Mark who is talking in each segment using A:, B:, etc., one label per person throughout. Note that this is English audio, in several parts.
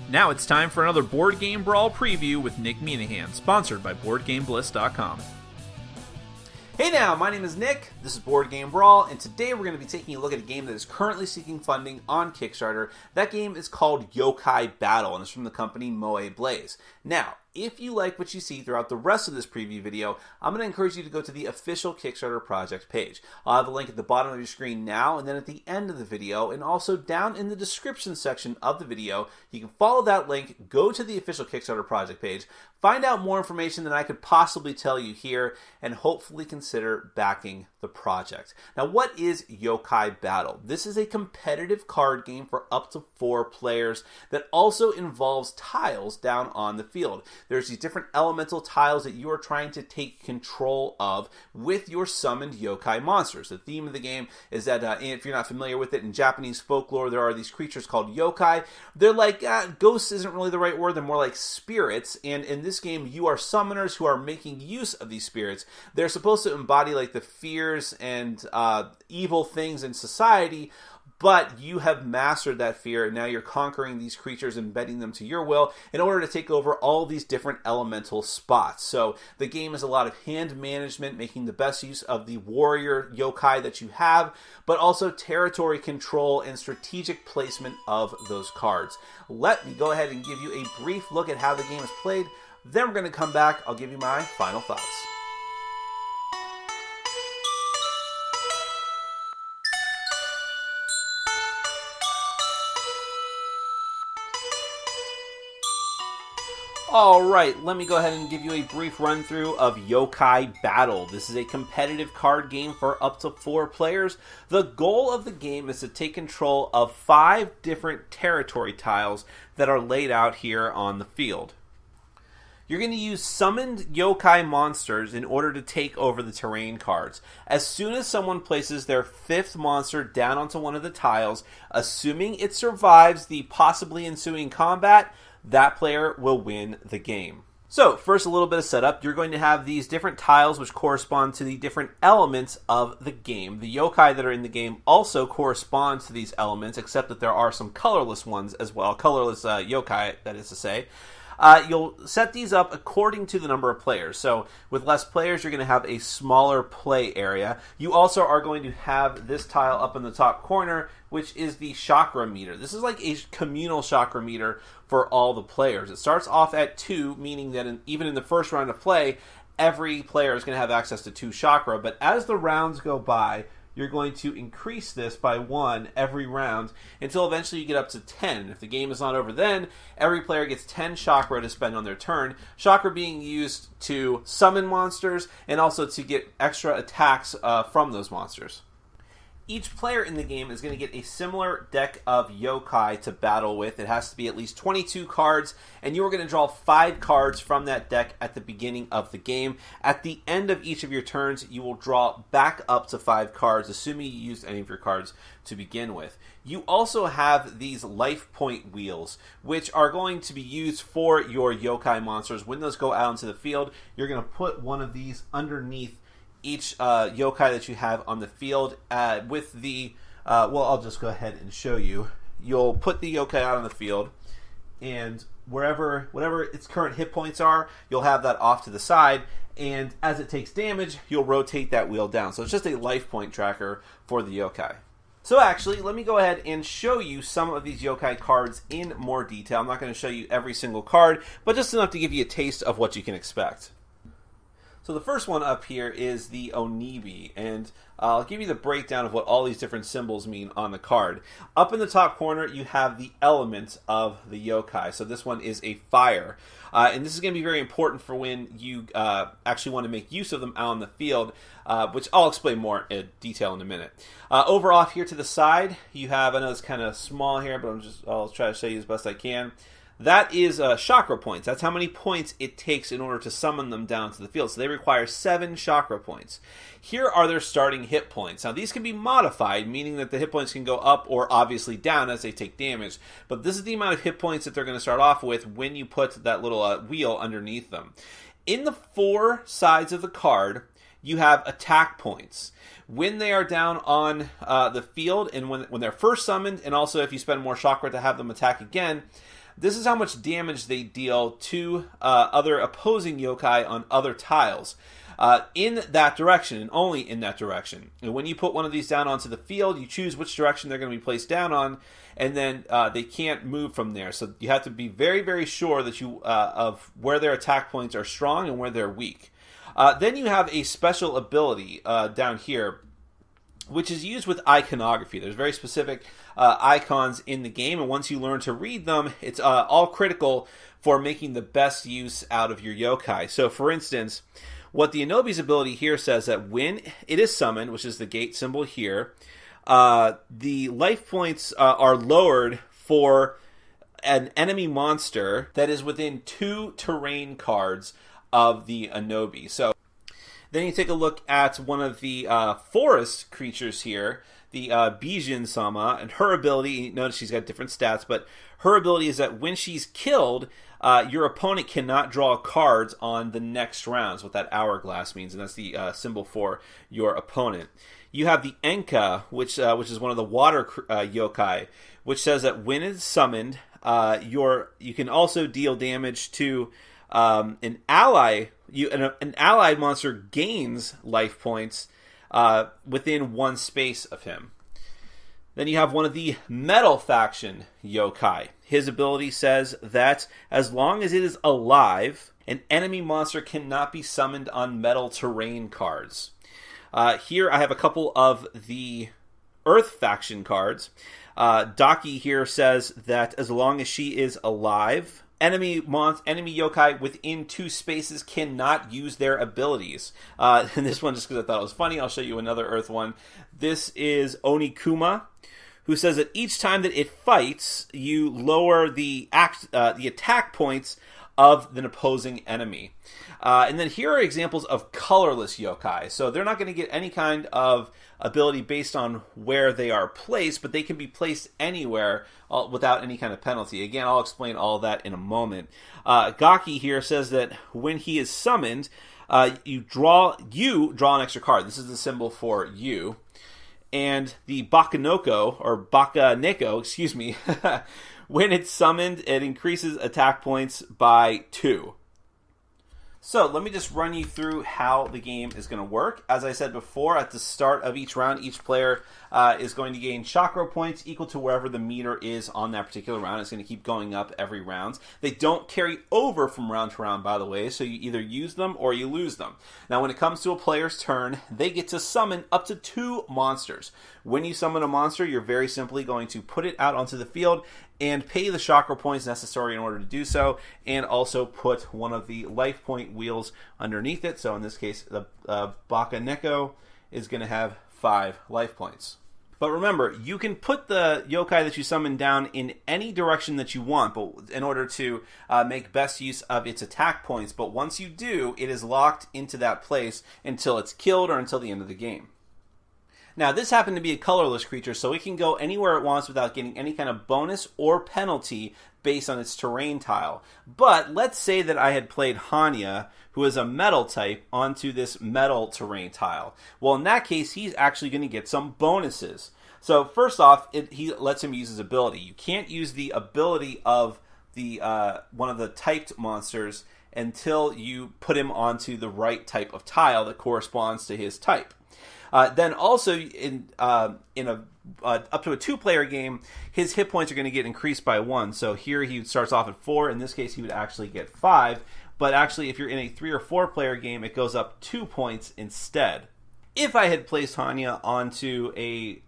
A: Now it's time for another Board Game Brawl preview with Nick Minahan, sponsored by BoardGameBliss.com.
B: Hey now, my name is Nick, this is Board Game Brawl, and today we're going to be taking a look at a game that is currently seeking funding on Kickstarter. That game is called Yokai Battle, and it's from the company Moe Blaze. Now, if you like what you see throughout the rest of this preview video, I'm going to encourage you to go to the official Kickstarter project page. I'll have a link at the bottom of your screen now, and then at the end of the video, and also down in the description section of the video. You can follow that link, go to the official Kickstarter project page, find out more information than I could possibly tell you here, and hopefully consider backing the project. Now, what is Yokai Battle? This is a competitive card game for up to 4 players that also involves tiles down on the field. There's these different elemental tiles that you are trying to take control of with your summoned yokai monsters. The theme of the game is that, if you're not familiar with it, in Japanese folklore, there are these creatures called yokai. They're like, ghosts isn't really the right word, they're more like spirits, and in this game, you are summoners who are making use of these spirits. They're supposed to embody like the fears and evil things in society, but you have mastered that fear, and now you're conquering these creatures and bending them to your will in order to take over all these different elemental spots. So the game is a lot of hand management, making the best use of the warrior yokai that you have, but also territory control and strategic placement of those cards. Let me go ahead and give you a brief look at how the game is played. Then we're going to come back. I'll give you my final thoughts. Alright, let me go ahead and give you a brief run through of Yokai Battle. This is a competitive card game for up to 4 players. The goal of the game is to take control of 5 different territory tiles that are laid out here on the field. You're going to use summoned yokai monsters in order to take over the terrain cards. As soon as someone places their 5th monster down onto one of the tiles, assuming it survives the possibly ensuing combat, that player will win the game. So, first a little bit of setup. You're going to have these different tiles which correspond to the different elements of the game. The yokai that are in the game also correspond to these elements, except that there are some colorless ones as well. Colorless yokai, that is to say. You'll set these up according to the number of players. So with less players, you're going to have a smaller play area. You also are going to have this tile up in the top corner, which is the chakra meter. This is like a communal chakra meter for all the players. It starts off at 2, meaning that even in the first round of play, every player is going to have access to 2 chakra. But as the rounds go by, you're going to increase this by 1 every round until eventually you get up to 10. If the game is not over then, every player gets 10 chakra to spend on their turn. Chakra being used to summon monsters and also to get extra attacks from those monsters. Each player in the game is going to get a similar deck of yokai to battle with. It has to be at least 22 cards, and you are going to draw 5 cards from that deck at the beginning of the game. At the end of each of your turns, you will draw back up to 5 cards, assuming you used any of your cards to begin with. You also have these life point wheels, which are going to be used for your yokai monsters. When those go out into the field, you're going to put one of these underneath each yokai that you have on the field with the, I'll just go ahead and show you. You'll put the yokai out on the field, and whatever its current hit points are, you'll have that off to the side, and as it takes damage, you'll rotate that wheel down. So it's just a life point tracker for the yokai. So actually, let me go ahead and show you some of these yokai cards in more detail. I'm not going to show you every single card, but just enough to give you a taste of what you can expect. So the first one up here is the Onibi, and I'll give you the breakdown of what all these different symbols mean on the card. Up in the top corner, you have the element of the yokai. So this one is a fire. And this is going to be very important for when you actually want to make use of them out on the field, which I'll explain more in detail in a minute. Over off here to the side, you have, I know it's kind of small here, but I'll try to show you as best I can. That is chakra points. That's how many points it takes in order to summon them down to the field. So they require 7 chakra points. Here are their starting hit points. Now these can be modified, meaning that the hit points can go up or obviously down as they take damage. But this is the amount of hit points that they're going to start off with when you put that little wheel underneath them. In the 4 sides of the card, you have attack points. When they are down on the field and when they're first summoned, and also if you spend more chakra to have them attack again, this is how much damage they deal to other opposing yokai on other tiles. In that direction, and only in that direction. And when you put one of these down onto the field, you choose which direction they're going to be placed down on, and then they can't move from there. So you have to be very, very sure that you of where their attack points are strong and where they're weak. Then you have a special ability down here, which is used with iconography. There's very specific icons in the game, and once you learn to read them, it's all critical for making the best use out of your yokai. So, for instance, what the Anobi's ability here says that when it is summoned, which is the gate symbol here, the life points are lowered for an enemy monster that is within 2 terrain cards of the Anobi. So then you take a look at one of the forest creatures here, the Bijin Sama, and her ability, notice she's got different stats, but her ability is that when she's killed, your opponent cannot draw cards on the next round. That's what that hourglass means, and that's the symbol for your opponent. You have the Enka, which is one of the water yokai, which says that when it's summoned, you can also deal damage to an ally. An allied monster gains life points within one space of him. Then you have one of the metal faction yokai. His ability says that as long as it is alive, an enemy monster cannot be summoned on metal terrain cards. Here I have a couple of the earth faction cards. Daki here says that as long as she is alive, enemy yokai within 2 spaces cannot use their abilities. And this one, just because I thought it was funny, I'll show you another earth one. This is Onikuma, who says that each time that it fights, you lower the attack points of the opposing enemy. And then here are examples of colorless yokai. So they're not going to get any kind of ability based on where they are placed, but they can be placed anywhere without any kind of penalty. Again, I'll explain all that in a moment. Gaki here says that when he is summoned, you draw an extra card. This is the symbol for you. And the Bakaneko, excuse me, when it's summoned, it increases attack points by 2. So let me just run you through how the game is going to work. As I said before, at the start of each round, each player is going to gain chakra points equal to wherever the meter is on that particular round. It's going to keep going up every round. They don't carry over from round to round, by the way, so you either use them or you lose them. Now, when it comes to a player's turn, they get to summon up to 2 monsters. When you summon a monster, you're very simply going to put it out onto the field and pay the chakra points necessary in order to do so, and also put one of the life point wheels underneath it. So in this case, the Bakaneko is going to have 5 life points. But remember, you can put the yokai that you summon down in any direction that you want, but in order to make best use of its attack points. But once you do, it is locked into that place until it's killed or until the end of the game. Now, this happened to be a colorless creature, so it can go anywhere it wants without getting any kind of bonus or penalty based on its terrain tile. But let's say that I had played Hanya, who is a metal type, onto this metal terrain tile. Well, in that case, he's actually going to get some bonuses. So first off, he lets him use his ability. You can't use the ability of the one of the typed monsters until you put him onto the right type of tile that corresponds to his type. Then also, in up to a 2-player game, his hit points are going to get increased by 1. So here he starts off at 4. In this case, he would actually get 5. But actually, if you're in a 3 or 4-player game, it goes up 2 points instead. If I had placed Hanya onto a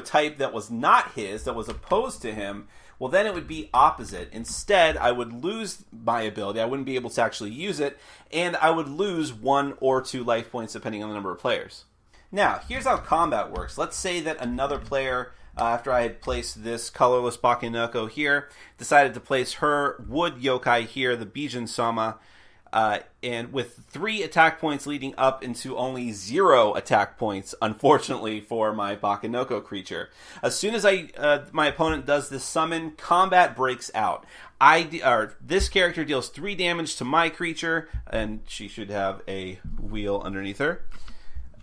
B: type that was not his, that was opposed to him, well, then it would be opposite. Instead, I would lose my ability. I wouldn't be able to actually use it, and I would lose 1 or 2 life points depending on the number of players. Now, here's how combat works. Let's say that another player, after I had placed this colorless Bakaneko here, decided to place her wood yokai here, the Bijin Sama, and with 3 attack points leading up into only 0 attack points, unfortunately, for my Bakaneko creature. As soon as my opponent does this summon, combat breaks out. This character deals 3 damage to my creature, and she should have a wheel underneath her.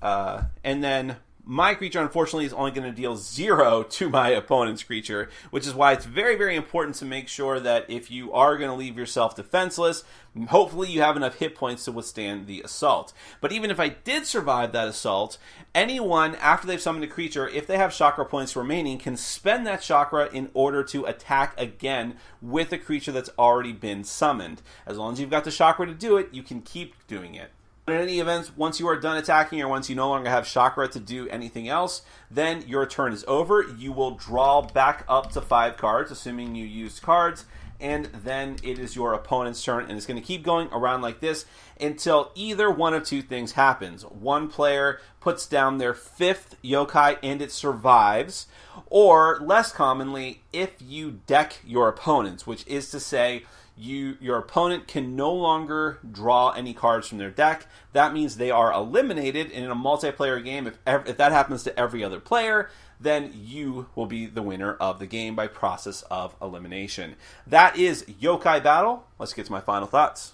B: And then my creature, unfortunately, is only going to deal 0 to my opponent's creature, which is why it's very, very important to make sure that if you are going to leave yourself defenseless, hopefully you have enough hit points to withstand the assault. But even if I did survive that assault, anyone, after they've summoned a creature, if they have chakra points remaining, can spend that chakra in order to attack again with a creature that's already been summoned. As long as you've got the chakra to do it, you can keep doing it. In any event, once you are done attacking or once you no longer have chakra to do anything else, then your turn is over. You will draw back up to 5 cards, assuming you used cards, and then it is your opponent's turn, and it's going to keep going around like this until either one of 2 things happens. One player puts down their 5th yokai and it survives, or less commonly, if you deck your opponents, which is to say, your opponent can no longer draw any cards from their deck. That means they are eliminated. And in a multiplayer game, if that happens to every other player, then you will be the winner of the game by process of elimination. That is Yokai Battle. Let's get to my final thoughts.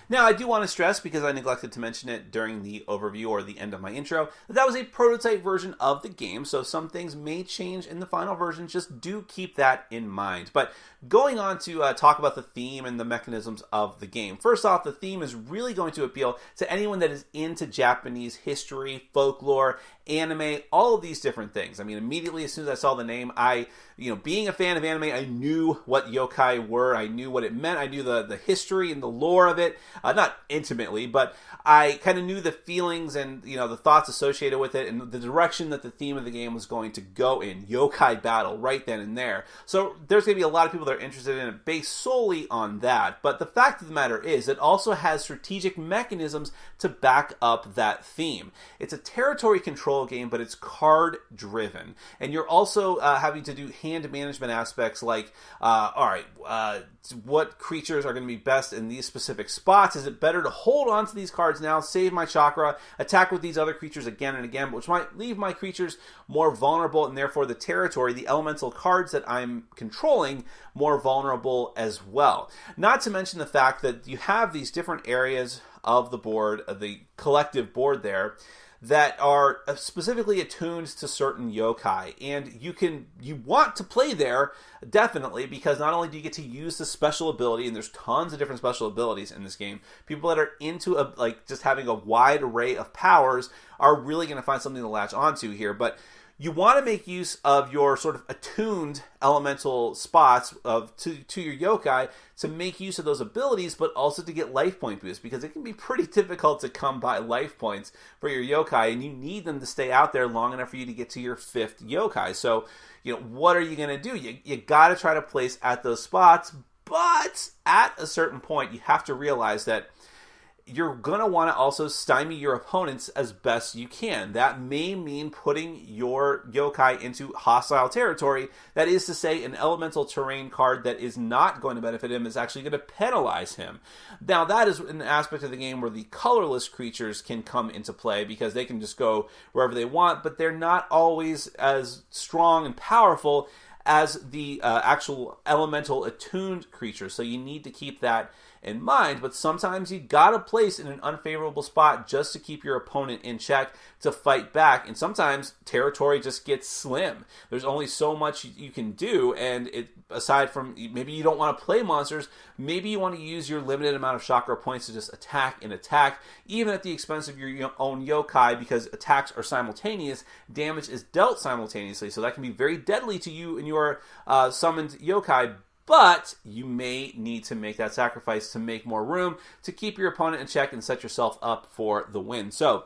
B: Now, I do want to stress, because I neglected to mention it during the overview or the end of my intro, that was a prototype version of the game, so some things may change in the final version. Just do keep that in mind. But going on to talk about the theme and the mechanisms of the game. First off, the theme is really going to appeal to anyone that is into Japanese history, folklore, anime, all of these different things. I mean, immediately as soon as I saw the name, being a fan of anime, I knew what yokai were. I knew what it meant. I knew the history and the lore of it. Not intimately, but I kind of knew the feelings and, the thoughts associated with it and the direction that the theme of the game was going to go in. Yokai Battle, right then and there. So there's going to be a lot of people that are interested in it based solely on that. But the fact of the matter is, it also has strategic mechanisms to back up that theme. It's a territory control game, but it's card driven. And you're also having to do hand management aspects like, what creatures are going to be best in these specific spots? Is it better to hold on to these cards now, save my chakra, attack with these other creatures again and again, which might leave my creatures more vulnerable, and therefore the territory, the elemental cards that I'm controlling, more vulnerable as well. Not to mention the fact that you have these different areas of the board, the collective board there, that are specifically attuned to certain yokai. And you want to play there, definitely, because not only do you get to use the special ability, and there's tons of different special abilities in this game, people that are into just having a wide array of powers are really going to find something to latch onto here. But you want to make use of your sort of attuned elemental spots to your yokai to make use of those abilities, but also to get life point boosts, because it can be pretty difficult to come by life points for your yokai, and you need them to stay out there long enough for you to get to your 5th yokai. So, what are you going to do? You got to try to place at those spots, but at a certain point, you have to realize that you're going to want to also stymie your opponents as best you can. That may mean putting your yokai into hostile territory. That is to say, an elemental terrain card that is not going to benefit him is actually going to penalize him. Now, that is an aspect of the game where the colorless creatures can come into play, because they can just go wherever they want, but they're not always as strong and powerful as the actual elemental attuned creatures. So you need to keep that in mind, but sometimes you gotta place in an unfavorable spot just to keep your opponent in check to fight back, and sometimes territory just gets slim. There's only so much you can do, and aside from maybe you don't want to play monsters, maybe you want to use your limited amount of chakra points to just attack, even at the expense of your own yokai, because attacks are simultaneous, damage is dealt simultaneously, so that can be very deadly to you and your summoned yokai. But you may need to make that sacrifice to make more room to keep your opponent in check and set yourself up for the win. So,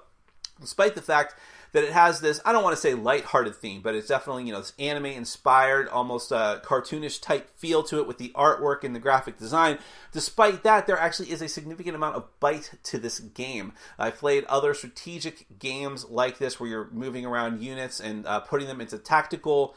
B: despite the fact that it has this, I don't want to say lighthearted theme, but it's definitely, this anime-inspired, almost cartoonish type feel to it with the artwork and the graphic design. Despite that, there actually is a significant amount of bite to this game. I've played other strategic games like this where you're moving around units and putting them into tactical,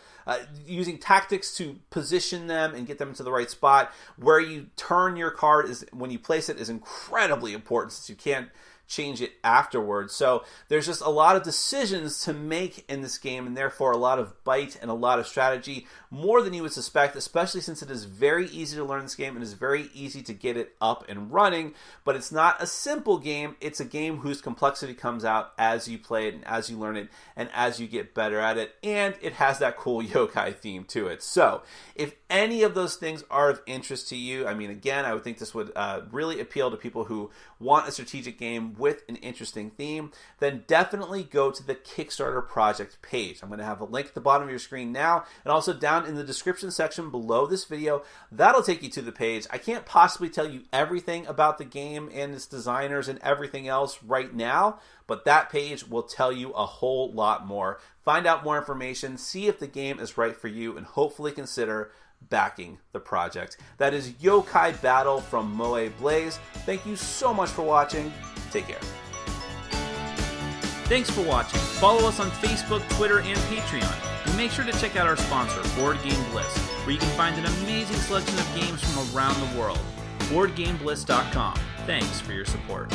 B: using tactics to position them and get them into the right spot. Where you turn your card, when you place it, is incredibly important, since you can't change it afterwards. So there's just a lot of decisions to make in this game, and therefore a lot of bite and a lot of strategy, more than you would suspect, especially since it is very easy to learn this game and is very easy to get it up and running. But it's not a simple game. It's a game whose complexity comes out as you play it and as you learn it and as you get better at it, and it has that cool yokai theme to it. So if any of those things are of interest to you, I mean, again, I would think this would really appeal to people who want a strategic game with an interesting theme, then definitely go to the Kickstarter project page. I'm going to have a link at the bottom of your screen now, and also down in the description section below this video. That'll take you to the page. I can't possibly tell you everything about the game and its designers and everything else right now, but that page will tell you a whole lot more. Find out more information, see if the game is right for you, and hopefully consider backing the project. That is Yokai Battle from Moe Blaze. Thank you so much for watching. Take care.
A: Thanks for watching. Follow us on Facebook, Twitter, and Patreon. And make sure to check out our sponsor, Board Game Bliss, where you can find an amazing selection of games from around the world. BoardGameBliss.com. Thanks for your support.